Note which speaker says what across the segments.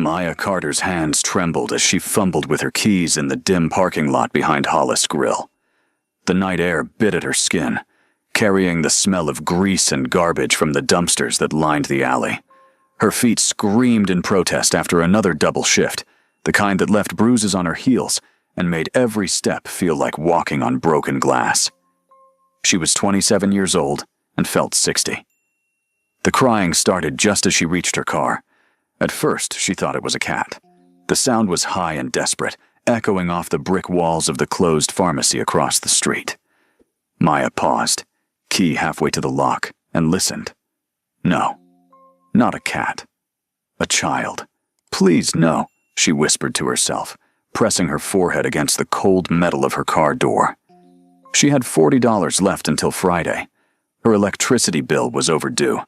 Speaker 1: Maya Carter's hands trembled as she fumbled with her keys in the dim parking lot behind Hollis Grill. The night air bit at her skin, carrying the smell of grease and garbage from the dumpsters that lined the alley. Her feet screamed in protest after another double shift, the kind that left bruises on her heels and made every step feel like walking on broken glass. She was 27 years old and felt 60. The crying started just as she reached her car. At first, she thought it was a cat. The sound was high and desperate, echoing off the brick walls of the closed pharmacy across the street. Maya paused, key halfway to the lock, and listened. No, not a cat. A child. Please, no, she whispered to herself, pressing her forehead against the cold metal of her car door. She had $40 left until Friday. Her electricity bill was overdue.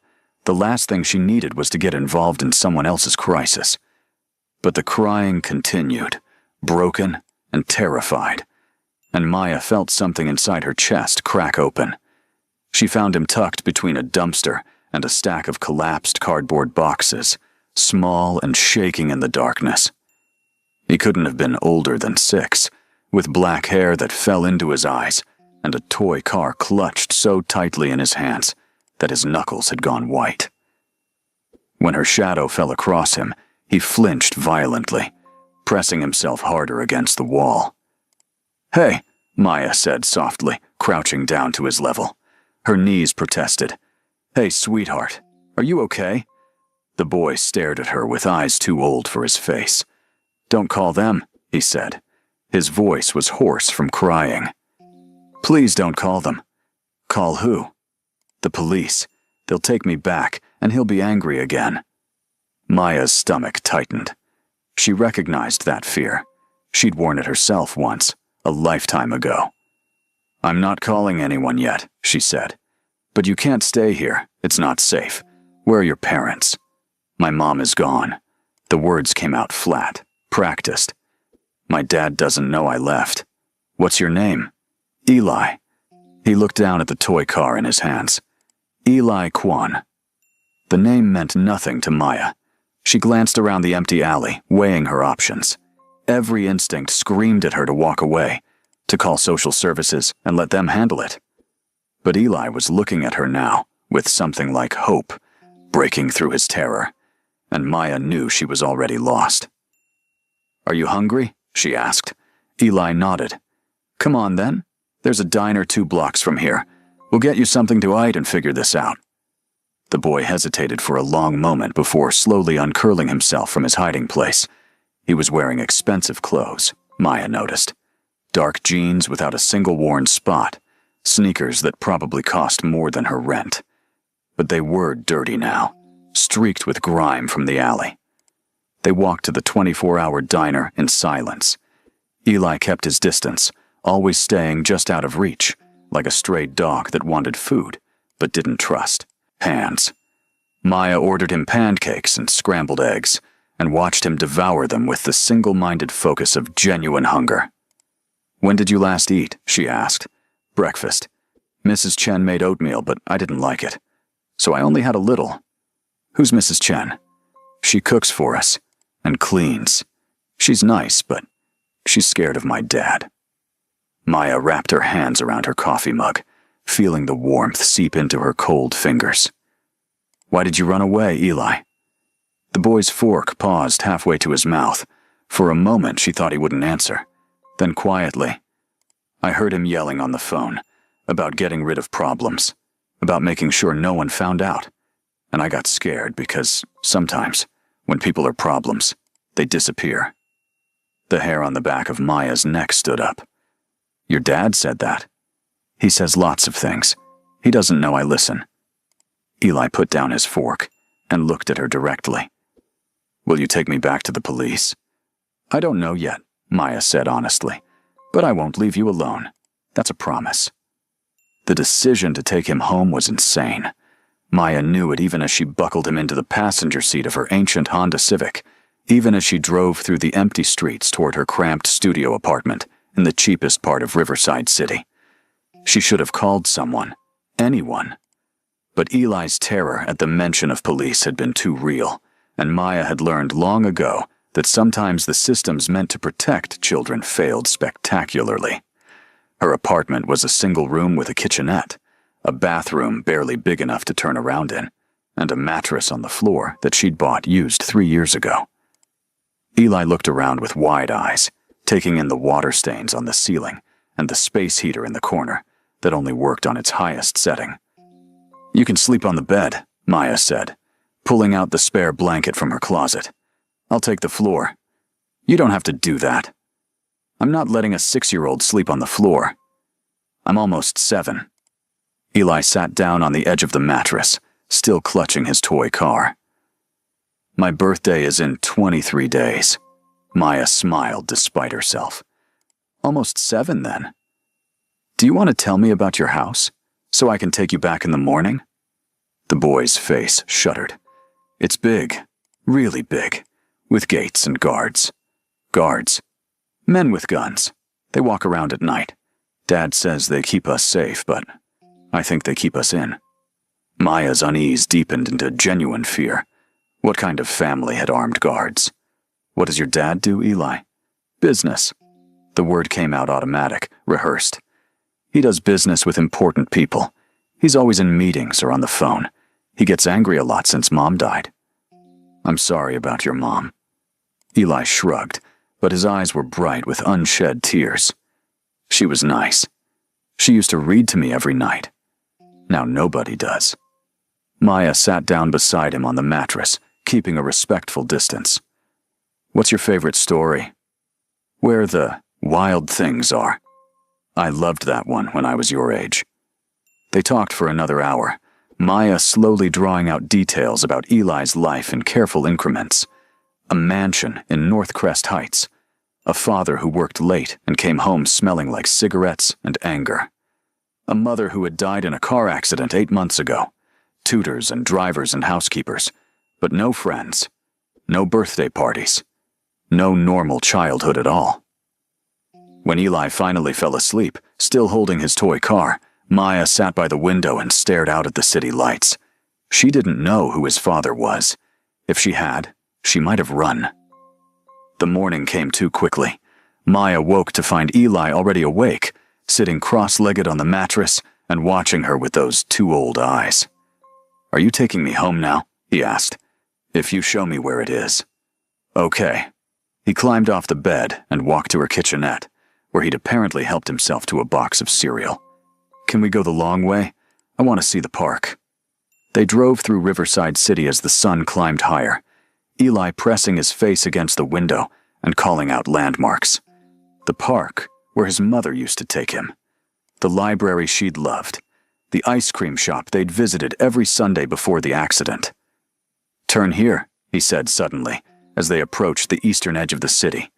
Speaker 1: The last thing she needed was to get involved in someone else's crisis. But the crying continued, broken and terrified, and Maya felt something inside her chest crack open. She found him tucked between a dumpster and a stack of collapsed cardboard boxes, small and shaking in the darkness. He couldn't have been older than 6, with black hair that fell into his eyes and a toy car clutched so tightly in his hands that his knuckles had gone white. When her shadow fell across him, he flinched violently, pressing himself harder against the wall. "Hey," Maya said softly, crouching down to his level. Her knees protested. "Hey, sweetheart, are you okay?" The boy stared at her with eyes too old for his face. "Don't call them," he said. His voice was hoarse from crying. "Please don't call them." "Call who?" "The police. They'll take me back, and he'll be angry again." Maya's stomach tightened. She recognized that fear. She'd worn it herself once, a lifetime ago. "I'm not calling anyone yet," she said. "But you can't stay here. It's not safe. Where are your parents?" "My mom is gone." The words came out flat, practiced. "My dad doesn't know I left." "What's your name?" "Eli." He looked down at the toy car in his hands. "Eli Kwan." The name meant nothing to Maya. She glanced around the empty alley, weighing her options. Every instinct screamed at her to walk away, to call social services and let them handle it. But Eli was looking at her now, with something like hope, breaking through his terror, and Maya knew she was already lost. "Are you hungry?" she asked. Eli nodded. "Come on then. There's a diner 2 blocks from here. We'll get you something to eat and figure this out." The boy hesitated for a long moment before slowly uncurling himself from his hiding place. He was wearing expensive clothes, Maya noticed. Dark jeans without a single worn spot, sneakers that probably cost more than her rent. But they were dirty now, streaked with grime from the alley. They walked to the 24-hour diner in silence. Eli kept his distance, always staying just out of reach, like a stray dog that wanted food, but didn't trust. Hands. Maya ordered him pancakes and scrambled eggs, and watched him devour them with the single-minded focus of genuine hunger. "When did you last eat?" she asked. "Breakfast. Mrs. Chen made oatmeal, but I didn't like it. So I only had a little." "Who's Mrs. Chen?" "She cooks for us, and cleans. She's nice, but she's scared of my dad." Maya wrapped her hands around her coffee mug, feeling the warmth seep into her cold fingers. "Why did you run away, Eli?" The boy's fork paused halfway to his mouth. For a moment she thought he wouldn't answer. Then quietly, "I heard him yelling on the phone, about getting rid of problems, about making sure no one found out. And I got scared because sometimes, when people are problems, they disappear." The hair on the back of Maya's neck stood up. "Your dad said that?" "He says lots of things. He doesn't know I listen." Eli put down his fork and looked at her directly. "Will you take me back to the police?" "I don't know yet," Maya said honestly. "But I won't leave you alone. That's a promise." The decision to take him home was insane. Maya knew it even as she buckled him into the passenger seat of her ancient Honda Civic, even as she drove through the empty streets toward her cramped studio apartment in the cheapest part of Riverside City. She should have called someone, anyone. But Eli's terror at the mention of police had been too real, and Maya had learned long ago that sometimes the systems meant to protect children failed spectacularly. Her apartment was a single room with a kitchenette, a bathroom barely big enough to turn around in, and a mattress on the floor that she'd bought used 3 years ago. Eli looked around with wide eyes, taking in the water stains on the ceiling and the space heater in the corner that only worked on its highest setting. "You can sleep on the bed," Maya said, pulling out the spare blanket from her closet. "I'll take the floor." "You don't have to do that." "I'm not letting a 6-year-old sleep on the floor." "I'm almost 7. Eli sat down on the edge of the mattress, still clutching his toy car. "My birthday is in 23 days. Maya smiled despite herself. "Almost 7 then. Do you want to tell me about your house, so I can take you back in the morning?" The boy's face shuddered. "It's big, really big, with gates and guards." "Guards?" "Men with guns. They walk around at night. Dad says they keep us safe, but I think they keep us in." Maya's unease deepened into genuine fear. What kind of family had armed guards? "What does your dad do, Eli?" "Business." The word came out automatic, rehearsed. "He does business with important people. He's always in meetings or on the phone. He gets angry a lot since Mom died." "I'm sorry about your mom." Eli shrugged, but his eyes were bright with unshed tears. "She was nice. She used to read to me every night. Now nobody does." Maya sat down beside him on the mattress, keeping a respectful distance. "What's your favorite story?" "Where the wild things are." "I loved that one when I was your age." They talked for another hour, Maya slowly drawing out details about Eli's life in careful increments. A mansion in North Crest Heights. A father who worked late and came home smelling like cigarettes and anger. A mother who had died in a car accident 8 months ago. Tutors and drivers and housekeepers, but no friends. No birthday parties. No normal childhood at all. When Eli finally fell asleep, still holding his toy car, Maya sat by the window and stared out at the city lights. She didn't know who his father was. If she had, she might have run. The morning came too quickly. Maya woke to find Eli already awake, sitting cross-legged on the mattress and watching her with those 2 old eyes. "Are you taking me home now?" he asked. "If you show me where it is." "Okay." He climbed off the bed and walked to her kitchenette, where he'd apparently helped himself to a box of cereal. "Can we go the long way? I want to see the park." They drove through Riverside City as the sun climbed higher, Eli pressing his face against the window and calling out landmarks. The park, where his mother used to take him. The library she'd loved. The ice cream shop they'd visited every Sunday before the accident. "Turn here," he said suddenly, as they approached the eastern edge of the city.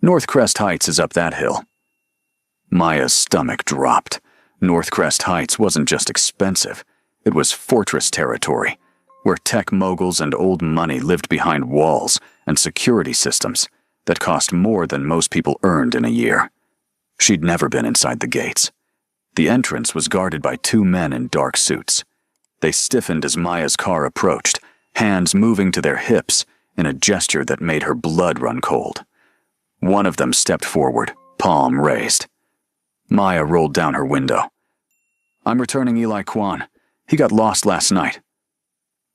Speaker 1: "North Crest Heights is up that hill." Maya's stomach dropped. North Crest Heights wasn't just expensive, it was fortress territory, where tech moguls and old money lived behind walls and security systems that cost more than most people earned in a year. She'd never been inside the gates. The entrance was guarded by 2 men in dark suits. They stiffened as Maya's car approached, hands moving to their hips in a gesture that made her blood run cold. One of them stepped forward, palm raised. Maya rolled down her window. "I'm returning Eli Kwan. He got lost last night."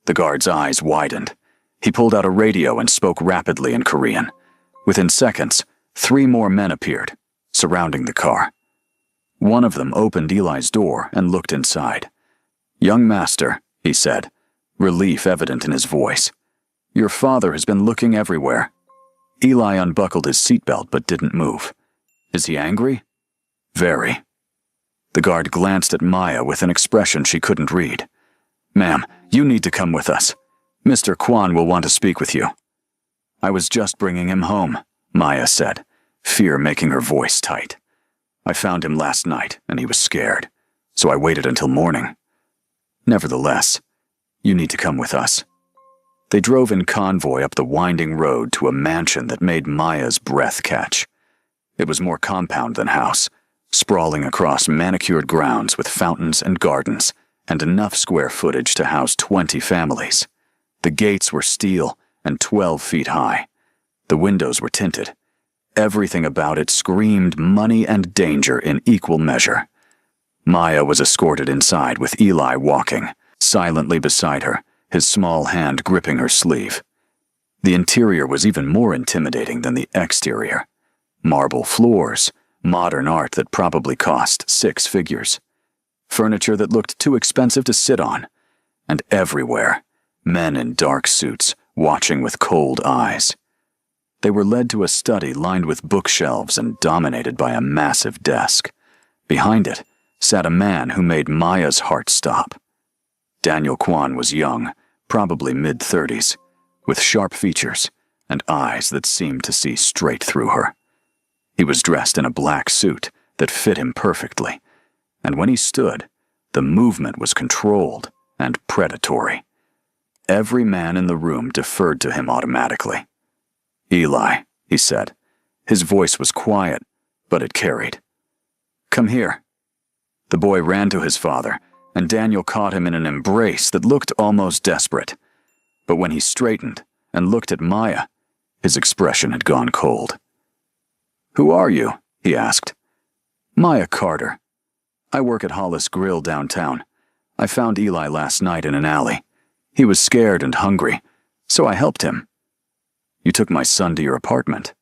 Speaker 1: The guard's eyes widened. He pulled out a radio and spoke rapidly in Korean. Within seconds, 3 more men appeared, surrounding the car. One of them opened Eli's door and looked inside. "Young master," he said, relief evident in his voice. "Your father has been looking everywhere." Eli unbuckled his seatbelt but didn't move. "Is he angry?" "Very." The guard glanced at Maya with an expression she couldn't read. "Ma'am, you need to come with us. Mr. Kwan will want to speak with you." "I was just bringing him home," Maya said, fear making her voice tight. "I found him last night, and he was scared, so I waited until morning. Nevertheless, you need to come with us." They drove in convoy up the winding road to a mansion that made Maya's breath catch. It was more compound than house, sprawling across manicured grounds with fountains and gardens, and enough square footage to house 20 families. The gates were steel, and 12 feet high. The windows were tinted. Everything about it screamed money and danger in equal measure. Maya was escorted inside with Eli walking, silently beside her, his small hand gripping her sleeve. The interior was even more intimidating than the exterior. Marble floors, modern art that probably cost 6 figures. Furniture that looked too expensive to sit on. And everywhere, men in dark suits, watching with cold eyes. They were led to a study lined with bookshelves and dominated by a massive desk. Behind it sat a man who made Maya's heart stop. Daniel Kwan was young, probably mid-30s, with sharp features and eyes that seemed to see straight through her. He was dressed in a black suit that fit him perfectly, and when he stood, the movement was controlled and predatory. Every man in the room deferred to him automatically. "Eli," he said. His voice was quiet, but it carried. "Come here." The boy ran to his father, and Daniel caught him in an embrace that looked almost desperate. But when he straightened and looked at Maya, his expression had gone cold. "Who are you?" he asked. "Maya Carter. I work at Hollis Grill downtown. I found Eli last night in an alley. He was scared and hungry, so I helped him." "You took my son to your apartment."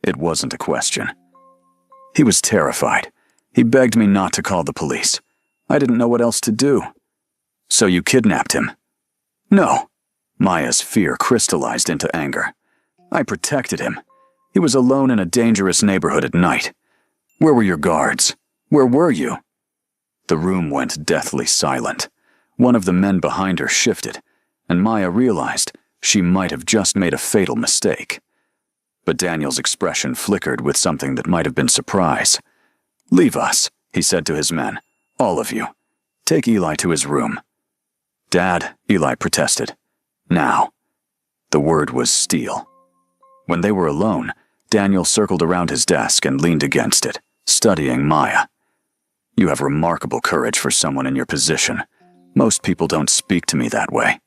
Speaker 1: It wasn't a question. He was terrified. He begged me not to call the police. I didn't know what else to do. "So you kidnapped him?" "No." Maya's fear crystallized into anger. "I protected him. He was alone in a dangerous neighborhood at night. Where were your guards? Where were you?" The room went deathly silent. One of the men behind her shifted, and Maya realized she might have just made a fatal mistake. But Daniel's expression flickered with something that might have been surprise. "Leave us," he said to his men. "All of you. Take Eli to his room." "Dad," Eli protested. "Now." The word was steel. When they were alone, Daniel circled around his desk and leaned against it, studying Maya. "You have remarkable courage for someone in your position. Most people don't speak to me that way."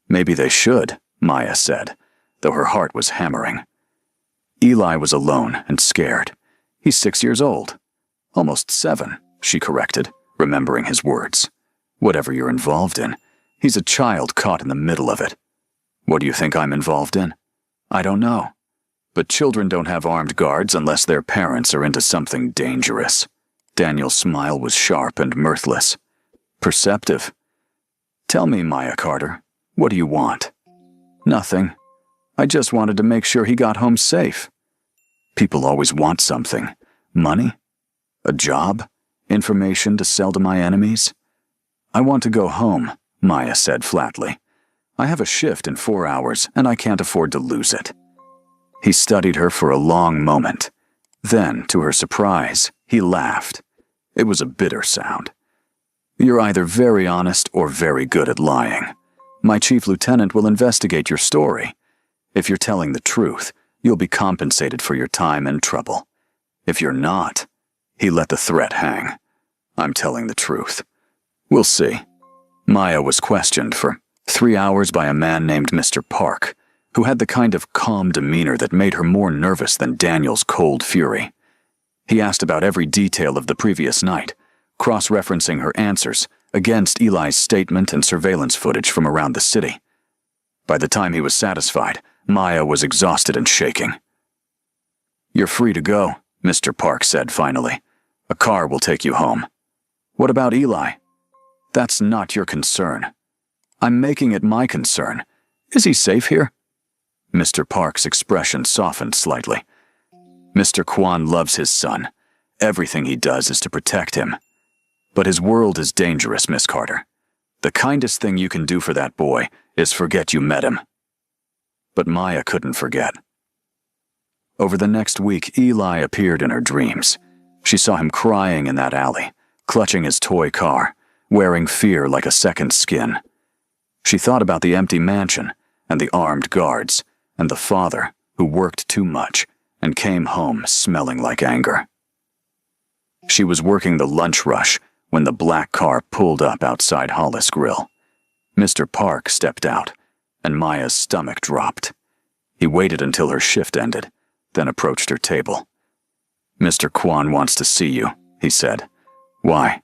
Speaker 1: "Maybe they should," Maya said, though her heart was hammering. Eli was alone and scared. "He's 6 years old." "Almost 7, she corrected, remembering his words. "Whatever you're involved in, he's a child caught in the middle of it." "What do you think I'm involved in?" "I don't know. But children don't have armed guards unless their parents are into something dangerous." Daniel's smile was sharp and mirthless. "Perceptive. Tell me, Maya Carter, what do you want?" "Nothing. I just wanted to make sure he got home safe." "People always want something. Money? A job? Information to sell to my enemies?" "I want to go home," Maya said flatly. "I have a shift in 4 hours, and I can't afford to lose it." He studied her for a long moment. Then, to her surprise, he laughed. It was a bitter sound. "You're either very honest or very good at lying. My chief lieutenant will investigate your story. If you're telling the truth, you'll be compensated for your time and trouble. If you're not," he let the threat hang. "I'm telling the truth. We'll see." Maya was questioned for 3 hours by a man named Mr. Park, who had the kind of calm demeanor that made her more nervous than Daniel's cold fury. He asked about every detail of the previous night, cross-referencing her answers against Eli's statement and surveillance footage from around the city. By the time he was satisfied, Maya was exhausted and shaking. "You're free to go," Mr. Park said finally. "A car will take you home." "What about Eli?" "That's not your concern." "I'm making it my concern. Is he safe here?" Mr. Park's expression softened slightly. "Mr. Kwan loves his son. Everything he does is to protect him. But his world is dangerous, Miss Carter. The kindest thing you can do for that boy is forget you met him." But Maya couldn't forget. Over the next week, Eli appeared in her dreams. She saw him crying in that alley, clutching his toy car, wearing fear like a second skin. She thought about the empty mansion and the armed guards and the father who worked too much and came home smelling like anger. She was working the lunch rush when the black car pulled up outside Hollis Grill. Mr. Park stepped out, and Maya's stomach dropped. He waited until her shift ended, then approached her table. "Mr. Kwan wants to see you," he said. "Why?"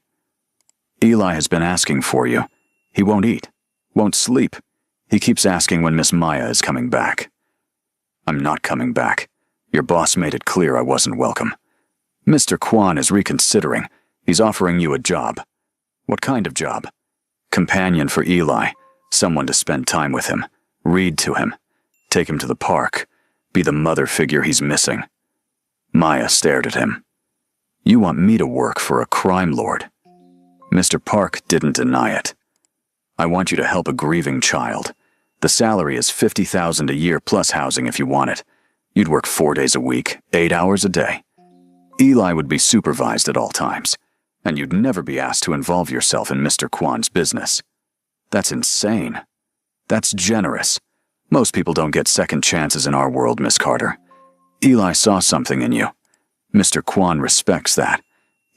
Speaker 1: "Eli has been asking for you. He won't eat, won't sleep. He keeps asking when Miss Maya is coming back." "I'm not coming back. Your boss made it clear I wasn't welcome. Mr. Kwan is reconsidering. He's offering you a job." "What kind of job?" "Companion for Eli. Someone to spend time with him, read to him, take him to the park, be the mother figure he's missing." Maya stared at him. "You want me to work for a crime lord?" Mr. Park didn't deny it. "I want you to help a grieving child. The salary is $50,000 a year plus housing if you want it. You'd work 4 days a week, 8 hours a day. Eli would be supervised at all times, and you'd never be asked to involve yourself in Mr. Kwan's business." "That's insane." "That's generous. Most people don't get second chances in our world, Miss Carter. Eli saw something in you. Mr. Kwan respects that,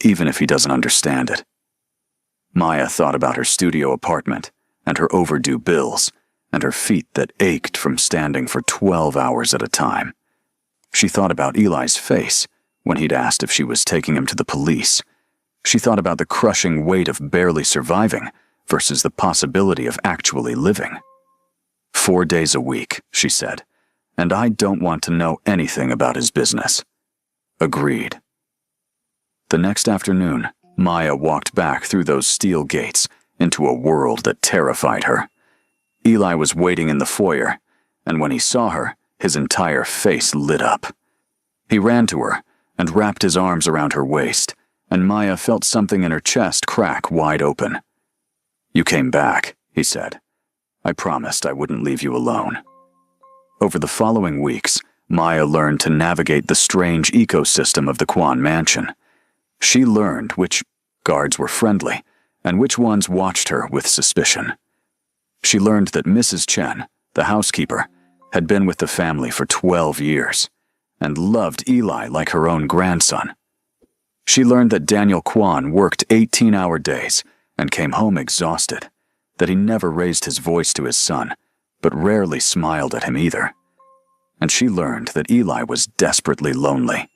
Speaker 1: even if he doesn't understand it." Maya thought about her studio apartment, and her overdue bills, and her feet that ached from standing for 12 hours at a time. She thought about Eli's face when he'd asked if she was taking him to the police. She thought about the crushing weight of barely surviving versus the possibility of actually living. 4 days a week, she said, and I don't want to know anything about his business. Agreed. The next afternoon, Maya walked back through those steel gates into a world that terrified her. Eli was waiting in the foyer, and when he saw her, his entire face lit up. He ran to her and wrapped his arms around her waist, and Maya felt something in her chest crack wide open. "You came back," he said. "I promised I wouldn't leave you alone." Over the following weeks, Maya learned to navigate the strange ecosystem of the Kwan mansion. She learned which guards were friendly and which ones watched her with suspicion. She learned that Mrs. Chen, the housekeeper, had been with the family for 12 years and loved Eli like her own grandson. She learned that Daniel Kwan worked 18-hour days and came home exhausted, that he never raised his voice to his son, but rarely smiled at him either. And she learned that Eli was desperately lonely.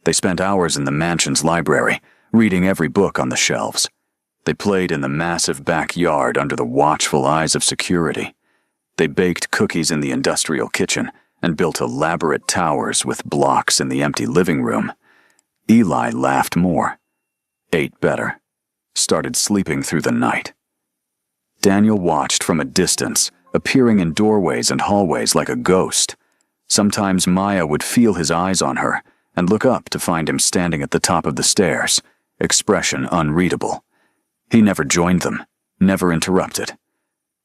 Speaker 1: They spent hours in the mansion's library, reading every book on the shelves. They played in the massive backyard under the watchful eyes of security. They baked cookies in the industrial kitchen and built elaborate towers with blocks in the empty living room. Eli laughed more, ate better, started sleeping through the night. Daniel watched from a distance, appearing in doorways and hallways like a ghost. Sometimes Maya would feel his eyes on her and look up to find him standing at the top of the stairs, expression unreadable. He never joined them, never interrupted.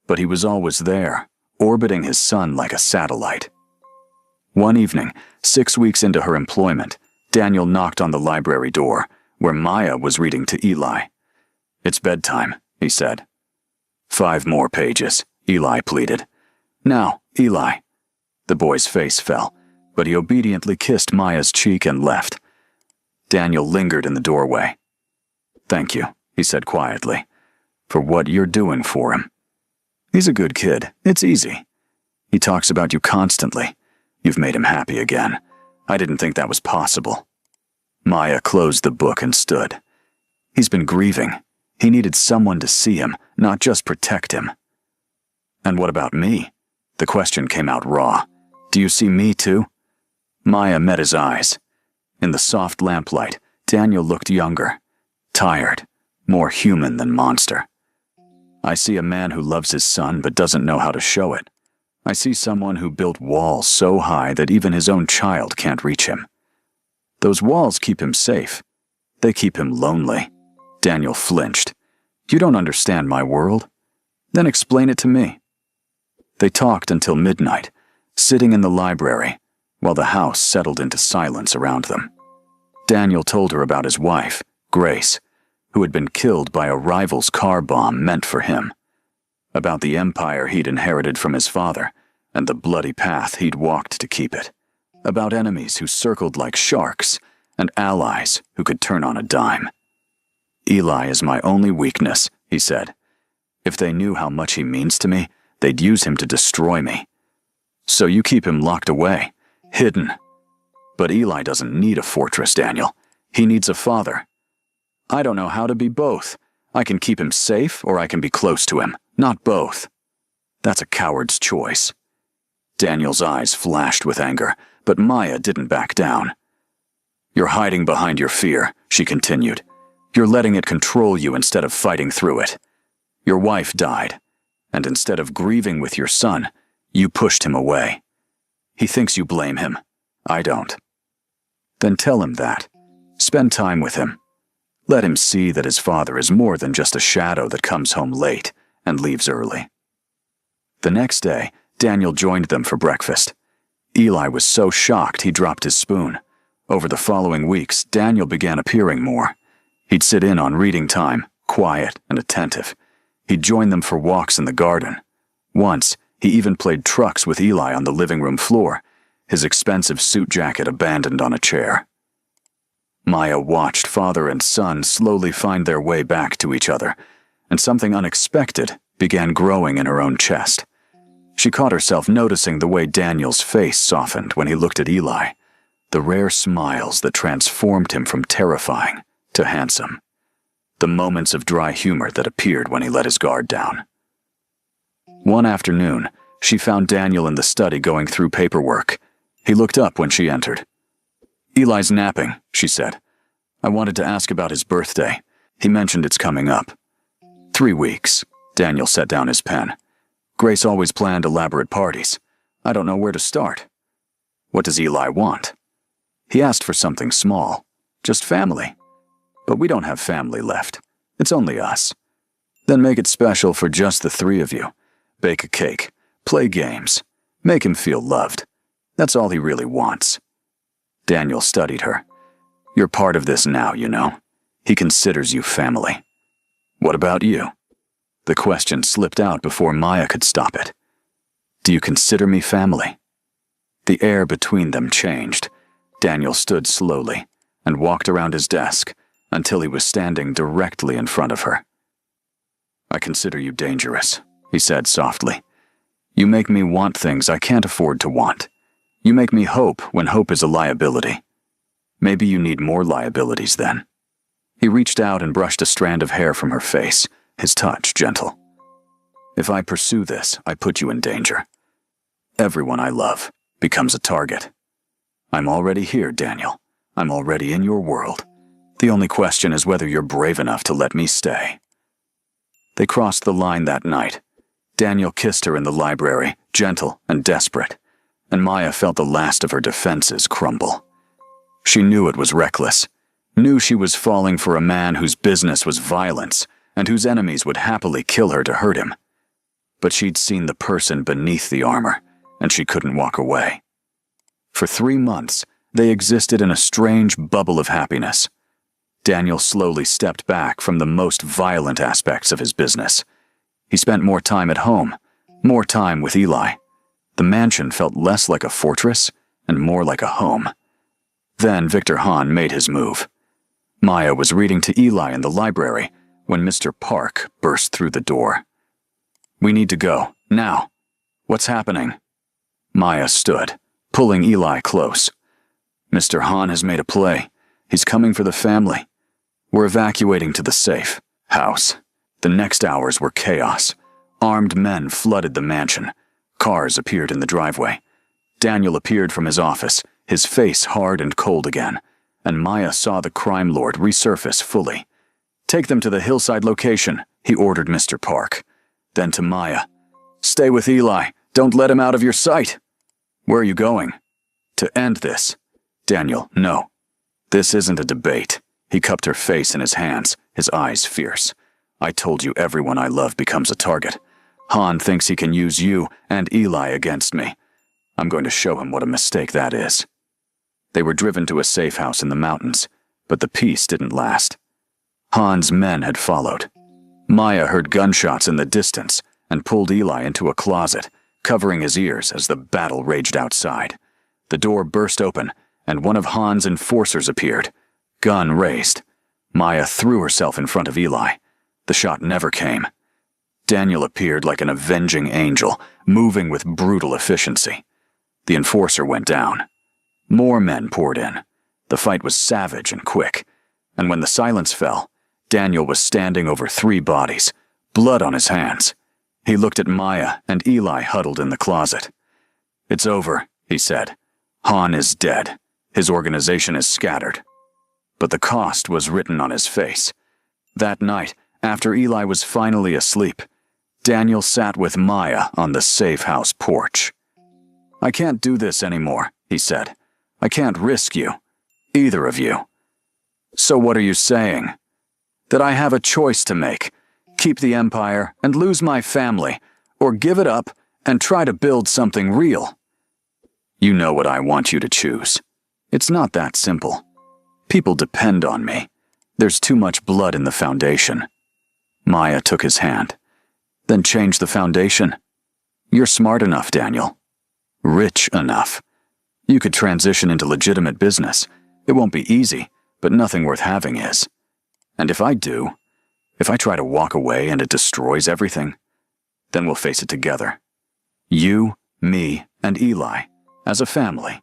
Speaker 1: But he was always there, orbiting his son like a satellite. One evening, 6 weeks into her employment, Daniel knocked on the library door, where Maya was reading to Eli. "It's bedtime," he said. 5 more pages, Eli pleaded. "Now, Eli." The boy's face fell, but he obediently kissed Maya's cheek and left. Daniel lingered in the doorway. "Thank you," he said quietly, "for what you're doing for him. He's a good kid. It's easy. He talks about you constantly. You've made him happy again. I didn't think that was possible." Maya closed the book and stood. He's been grieving. He needed someone to see him, not just protect him. "And what about me?" The question came out raw. "Do you see me too?" Maya met his eyes. In the soft lamplight, Daniel looked younger, tired, more human than monster. "I see a man who loves his son but doesn't know how to show it. I see someone who built walls so high that even his own child can't reach him. Those walls keep him safe. They keep him lonely." Daniel flinched. "You don't understand my world? Then explain it to me." They talked until midnight, sitting in the library, while the house settled into silence around them. Daniel told her about his wife, Grace, who had been killed by a rival's car bomb meant for him, about the empire he'd inherited from his father and the bloody path he'd walked to keep it, about enemies who circled like sharks and allies who could turn on a dime. "Eli is my only weakness," he said. "If they knew how much he means to me, They'd use him to destroy me. So you keep him locked away, hidden. But Eli doesn't need a fortress, Daniel. He needs a father. I don't know how to be both. I can keep him safe, or I can be close to him. Not both. That's a coward's choice. Daniel's eyes flashed with anger, but Maya didn't back down. You're hiding behind your fear, she continued. You're letting it control you instead of fighting through it. Your wife died, and instead of grieving with your son, you pushed him away. He thinks you blame him. I don't. Then tell him that. Spend time with him. Let him see that his father is more than just a shadow that comes home late and leaves early. The next day, Daniel joined them for breakfast. Eli was so shocked he dropped his spoon. Over the following weeks, Daniel began appearing more. He'd sit in on reading time, quiet and attentive. He'd join them for walks in the garden. Once, he even played trucks with Eli on the living room floor, his expensive suit jacket abandoned on a chair. Maya watched father and son slowly find their way back to each other, and something unexpected began growing in her own chest. She caught herself noticing the way Daniel's face softened when he looked at Eli, the rare smiles that transformed him from terrifying to handsome, the moments of dry humor that appeared when he let his guard down. One afternoon, she found Daniel in the study going through paperwork. He looked up when she entered. Eli's napping, she said. I wanted to ask about his birthday. He mentioned it's coming up. 3 weeks. Daniel set down his pen. Grace always planned elaborate parties. I don't know where to start. What does Eli want? He asked for something small. Just family. But we don't have family left. It's only us. Then make it special for just the 3 of you. Bake a cake. Play games. Make him feel loved. That's all he really wants. Daniel studied her. You're part of this now, you know. He considers you family. What about you? The question slipped out before Maya could stop it. Do you consider me family? The air between them changed. Daniel stood slowly and walked around his desk until he was standing directly in front of her. I consider you dangerous, he said softly. You make me want things I can't afford to want. You make me hope when hope is a liability. Maybe you need more liabilities then. He reached out and brushed a strand of hair from her face, his touch gentle. If I pursue this, I put you in danger. Everyone I love becomes a target. I'm already here, Daniel. I'm already in your world. The only question is whether you're brave enough to let me stay. They crossed the line that night. Daniel kissed her in the library, gentle and desperate, and Maya felt the last of her defenses crumble. She knew it was reckless, knew she was falling for a man whose business was violence and whose enemies would happily kill her to hurt him. But she'd seen the person beneath the armor, and she couldn't walk away. For 3 months, they existed in a strange bubble of happiness. Daniel slowly stepped back from the most violent aspects of his business. He spent more time at home, more time with Eli. The mansion felt less like a fortress and more like a home. Then Victor Hahn made his move. Maya was reading to Eli in the library when Mr. Park burst through the door. We need to go, now. What's happening? Maya stood, pulling Eli close. Mr. Hahn has made a play. He's coming for the family. We're evacuating to the safe house. The next hours were chaos. Armed men flooded the mansion. Cars appeared in the driveway. Daniel appeared from his office, his face hard and cold again, and Maya saw the crime lord resurface fully. Take them to the hillside location, he ordered Mr. Park. Then to Maya. Stay with Eli. Don't let him out of your sight. Where are you going? To end this. Daniel, no. This isn't a debate. He cupped her face in his hands, his eyes fierce. I told you everyone I love becomes a target. Hahn thinks he can use you and Eli against me. I'm going to show him what a mistake that is. They were driven to a safe house in the mountains, but the peace didn't last. Hahn's men had followed. Maya heard gunshots in the distance and pulled Eli into a closet, covering his ears as the battle raged outside. The door burst open, and one of Hahn's enforcers appeared, gun raised. Maya threw herself in front of Eli. The shot never came. Daniel appeared like an avenging angel, moving with brutal efficiency. The enforcer went down. More men poured in. The fight was savage and quick, and when the silence fell, Daniel was standing over 3 bodies, blood on his hands. He looked at Maya and Eli huddled in the closet. "It's over," he said. "Han is dead. His organization is scattered." But the cost was written on his face. That night, after Eli was finally asleep, Daniel sat with Maya on the safe house porch. "I can't do this anymore," he said. "I can't risk you. Either of you." "So what are you saying?" "That I have a choice to make. Keep the empire and lose my family, or give it up and try to build something real." "You know what I want you to choose. It's not that simple. People depend on me. There's too much blood in the foundation." Maya took his hand. "Then change the foundation. You're smart enough, Daniel. Rich enough. You could transition into legitimate business. It won't be easy, but nothing worth having is. And if I do, if I try to walk away and it destroys everything, then we'll face it together. You, me, and Eli, as a family."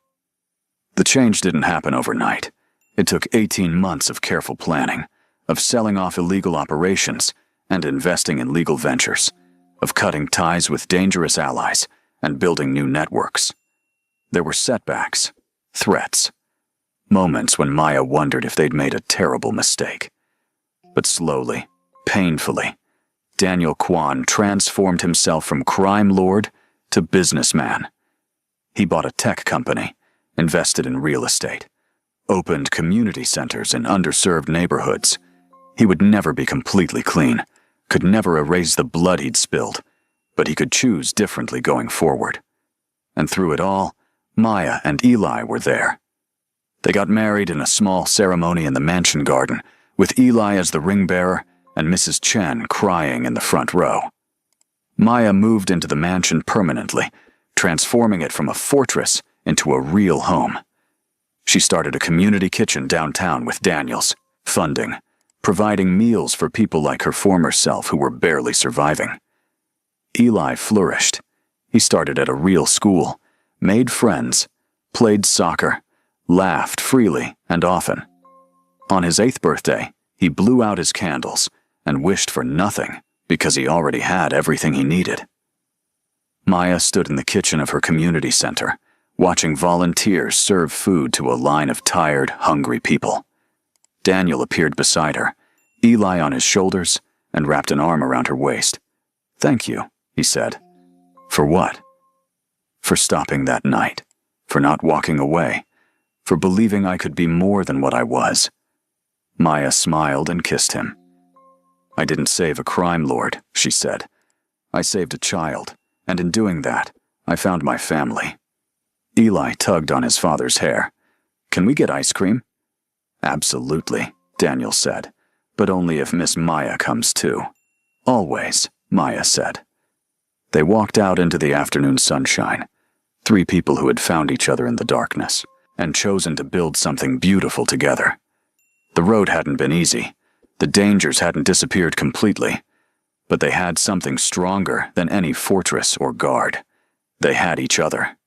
Speaker 1: The change didn't happen overnight. It took 18 months of careful planning, of selling off illegal operations and investing in legal ventures, of cutting ties with dangerous allies and building new networks. There were setbacks, threats, moments when Maya wondered if they'd made a terrible mistake. But slowly, painfully, Daniel Kwan transformed himself from crime lord to businessman. He bought a tech company, invested in real estate, opened community centers in underserved neighborhoods. He would never be completely clean, could never erase the blood he'd spilled, but he could choose differently going forward. And through it all, Maya and Eli were there. They got married in a small ceremony in the mansion garden, with Eli as the ring bearer and Mrs. Chen crying in the front row. Maya moved into the mansion permanently, transforming it from a fortress into a real home. She started a community kitchen downtown with Daniel's, funding, providing meals for people like her former self who were barely surviving. Eli flourished. He started at a real school, made friends, played soccer, laughed freely and often. On his 8th birthday, he blew out his candles and wished for nothing because he already had everything he needed. Maya stood in the kitchen of her community center, watching volunteers serve food to a line of tired, hungry people. Daniel appeared beside her, Eli on his shoulders, and wrapped an arm around her waist. "Thank you," he said. "For what?" "For stopping that night, for not walking away, for believing I could be more than what I was." Maya smiled and kissed him. "I didn't save a crime lord," she said. "I saved a child, and in doing that, I found my family." Eli tugged on his father's hair. "Can we get ice cream?" "Absolutely," Daniel said, "but only if Miss Maya comes too." "Always," Maya said. They walked out into the afternoon sunshine, 3 people who had found each other in the darkness and chosen to build something beautiful together. The road hadn't been easy. The dangers hadn't disappeared completely, but they had something stronger than any fortress or guard. They had each other.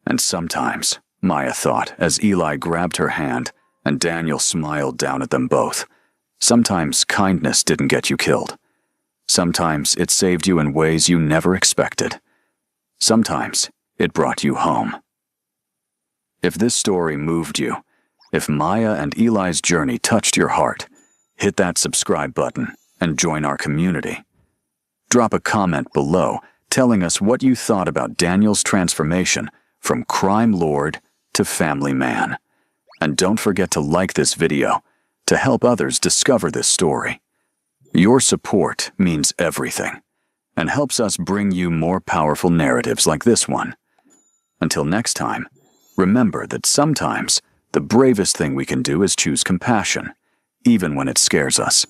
Speaker 1: And sometimes, Maya thought as Eli grabbed her hand and Daniel smiled down at them both, sometimes kindness didn't get you killed. Sometimes it saved you in ways you never expected. Sometimes it brought you home. If this story moved you, if Maya and Eli's journey touched your heart, hit that subscribe button and join our community. Drop a comment below telling us what you thought about Daniel's transformation from crime lord to family man. And don't forget to like this video to help others discover this story. Your support means everything and helps us bring you more powerful narratives like this one. Until next time, remember that sometimes the bravest thing we can do is choose compassion, even when it scares us.